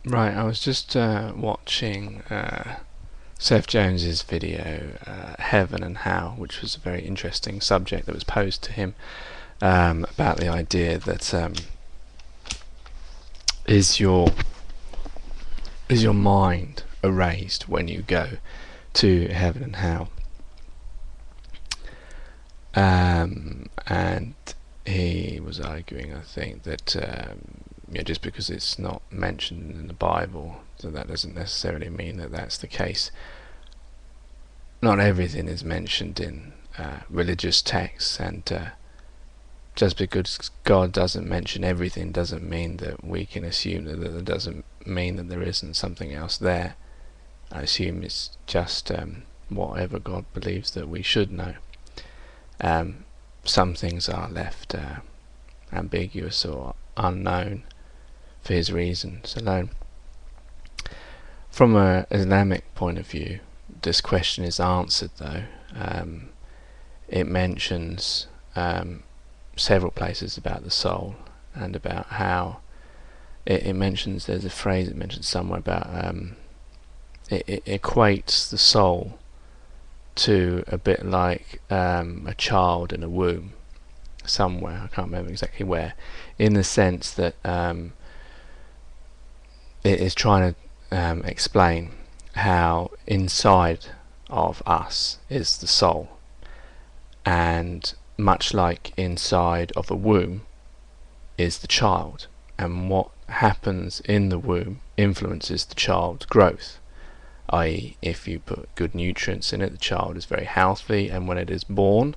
Right, I was just watching Seth Jones's video, Heaven and How, which was a very interesting subject that was posed to him about the idea that is your is your mind erased when you go to heaven and hell? And he was arguing, I think, that just because it's not mentioned in the Bible, so that doesn't necessarily mean that that's the case. Not everything is mentioned in religious texts, and just because God doesn't mention everything doesn't mean that we can assume that it doesn't mean that there isn't something else there. I assume it's just whatever God believes that we should know. Some things are left ambiguous or unknown for his reasons alone. From an Islamic point of view, this question is answered though. It mentions several places about the soul, and about how it mentions, there's a phrase it mentions somewhere about it equates the soul to a bit like a child in a womb somewhere, I can't remember exactly where, in the sense that it is trying to explain how inside of us is the soul, and much like inside of a womb is the child, and what happens in the womb influences the child's growth, i.e. if you put good nutrients in it, the child is very healthy, and when it is born,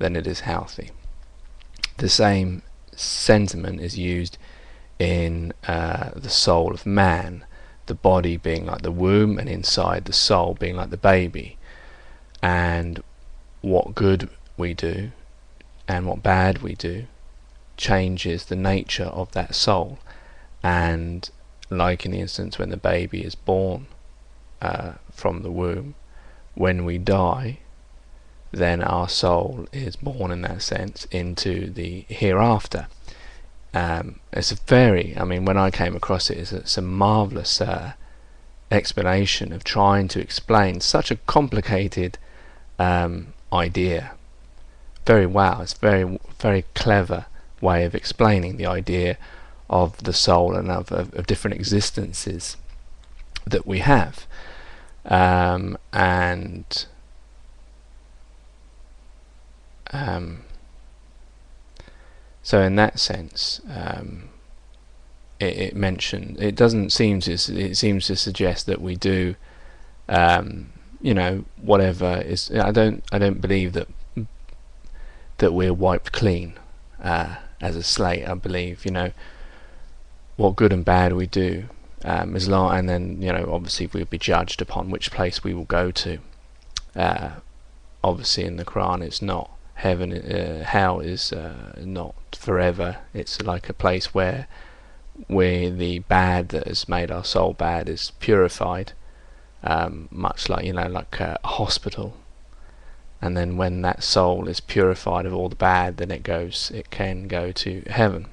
then it is healthy. The same sentiment is used in the soul of man, the body being like the womb, and inside the soul being like the baby. And what good we do and what bad we do changes the nature of that soul. And like in the instance when the baby is born from the womb, when we die, then our soul is born in that sense into the hereafter. It's a very, when I came across it, it's a marvellous explanation of trying to explain such a complicated idea very well. It's very, very clever way of explaining the idea of the soul and of different existences that we have. So in that sense, it mentioned, it doesn't seem to, it seems to suggest that we do, whatever is. I don't believe that we're wiped clean as a slate. I believe, what good and bad we do, as long, and then obviously we'll be judged upon which place we will go to. Obviously in the Quran it's not heaven, hell is not forever. It's like a place where the bad that has made our soul bad is purified, much like like a hospital. And then when that soul is purified of all the bad, then it can go to heaven.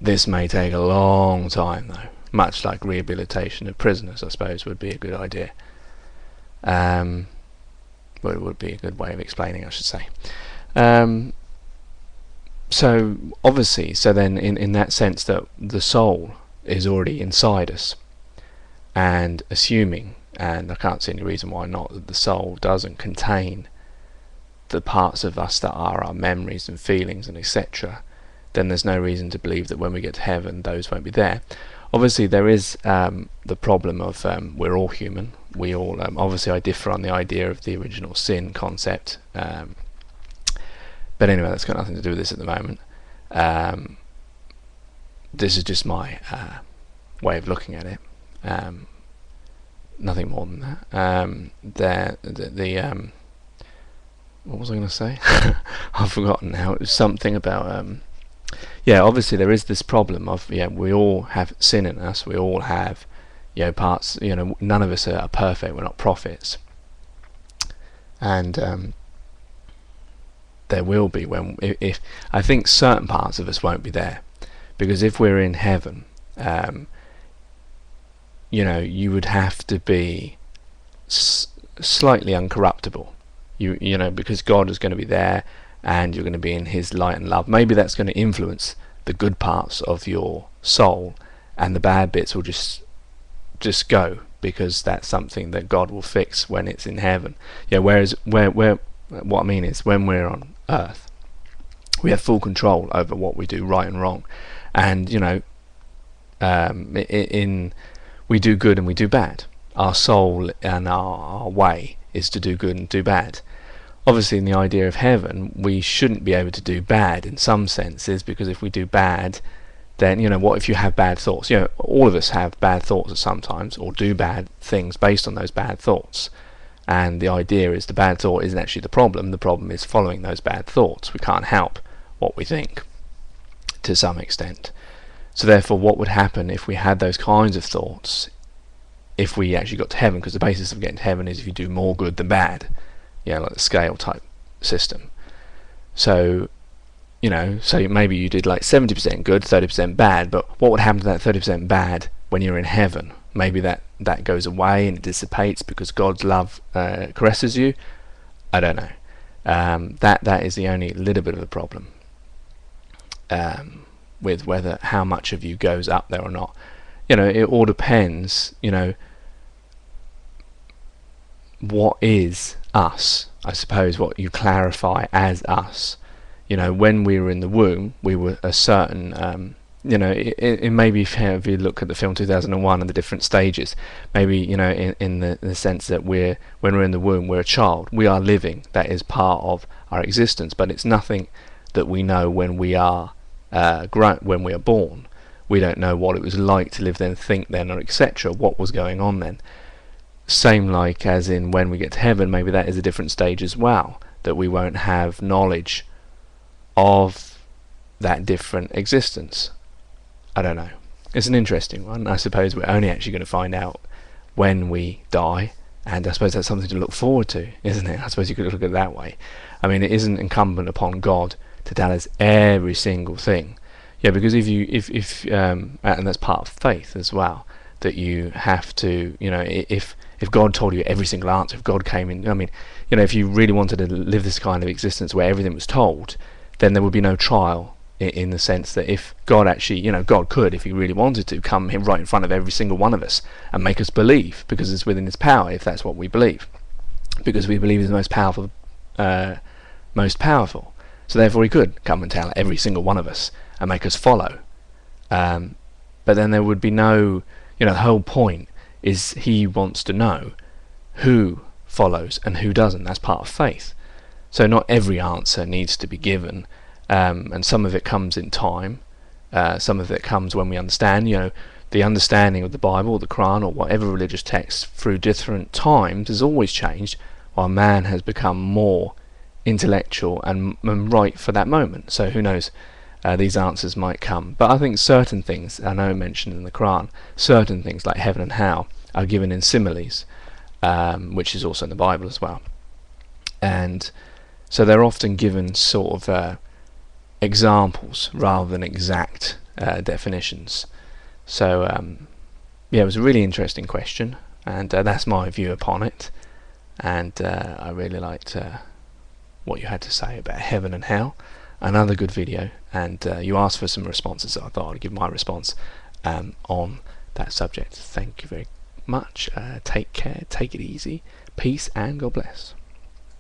This may take a long time though, much like rehabilitation of prisoners, I suppose, would be a good idea. But it would be a good way of explaining, I should say. So obviously, then in that sense that the soul is already inside us, and assuming, and I can't see any reason why not, that the soul doesn't contain the parts of us that are our memories and feelings and etc., then there's no reason to believe that when we get to heaven those won't be there. Obviously there is the problem of we're all human. We all obviously I differ on the idea of the original sin concept, but anyway, that's got nothing to do with this at the moment. This is just my way of looking at it, nothing more than that. What was I going to say? I've forgotten now. It was something about obviously there is this problem of we all have sin in us. We all have parts. None of us are perfect. We're not prophets, and there will be if I think certain parts of us won't be there, because if we're in heaven, you would have to be slightly uncorruptible. Because God is going to be there, and you're going to be in His light and love. Maybe that's going to influence the good parts of your soul, and the bad bits will just go, because that's something that God will fix when it's in heaven. Whereas what I mean is, when we're on earth, we have full control over what we do, right and wrong, and we do good and we do bad. Our soul and our way is to do good and do bad. Obviously, in the idea of heaven, we shouldn't be able to do bad in some senses, because if we do bad, then what if you have bad thoughts? All of us have bad thoughts sometimes, or do bad things based on those bad thoughts. And the idea is, the bad thought isn't actually the problem is following those bad thoughts. We can't help what we think, to some extent. So therefore, what would happen if we had those kinds of thoughts, if we actually got to heaven? Because the basis of getting to heaven is if you do more good than bad, like the scale type system. So so maybe you did like 70% good, 30% bad, but what would happen to that 30% bad when you're in heaven? Maybe that goes away and it dissipates because God's love caresses you. I don't know. That is the only little bit of a problem with how much of you goes up there or not. It all depends. What is us? I suppose what you clarify as us. When we were in the womb, we were a certain. It maybe if you look at the film 2001 and the different stages, maybe in the sense that when we're in the womb, we're a child. We are living. That is part of our existence, but it's nothing that we know when we are when we are born. We don't know what it was like to live then, think then, or etc. What was going on then. Same like as in when we get to heaven, maybe that is a different stage as well, that we won't have knowledge of that different existence. I don't know. It's an interesting one. I suppose we're only actually going to find out when we die, and I suppose that's something to look forward to, isn't it? I suppose you could look at it that way. I mean, it isn't incumbent upon God to tell us every single thing. Because if and that's part of faith as well, that you have to, if God told you every single answer, if God came in, if you really wanted to live this kind of existence where everything was told, then there would be no trial, in the sense that if God actually, God could, if He really wanted to, come right in front of every single one of us and make us believe, because it's within His power, if that's what we believe, because we believe He's the most powerful. So therefore He could come and tell every single one of us and make us follow. But then there would be no, the whole point is He wants to know who follows and who doesn't. That's part of faith. So not every answer needs to be given, and some of it comes in time, some of it comes when we understand. The understanding of the Bible, or the Quran, or whatever religious text through different times has always changed, while man has become more intellectual and right for that moment. So who knows, these answers might come. But I think certain things, I know mentioned in the Quran, certain things like heaven and hell are given in similes, which is also in the Bible as well. And so they're often given sort of examples rather than exact definitions. So it was a really interesting question, and that's my view upon it. And I really liked what you had to say about heaven and hell. Another good video, and you asked for some responses, so I thought I'd give my response on that subject. Thank you very much. Take care, take it easy, peace, and God bless.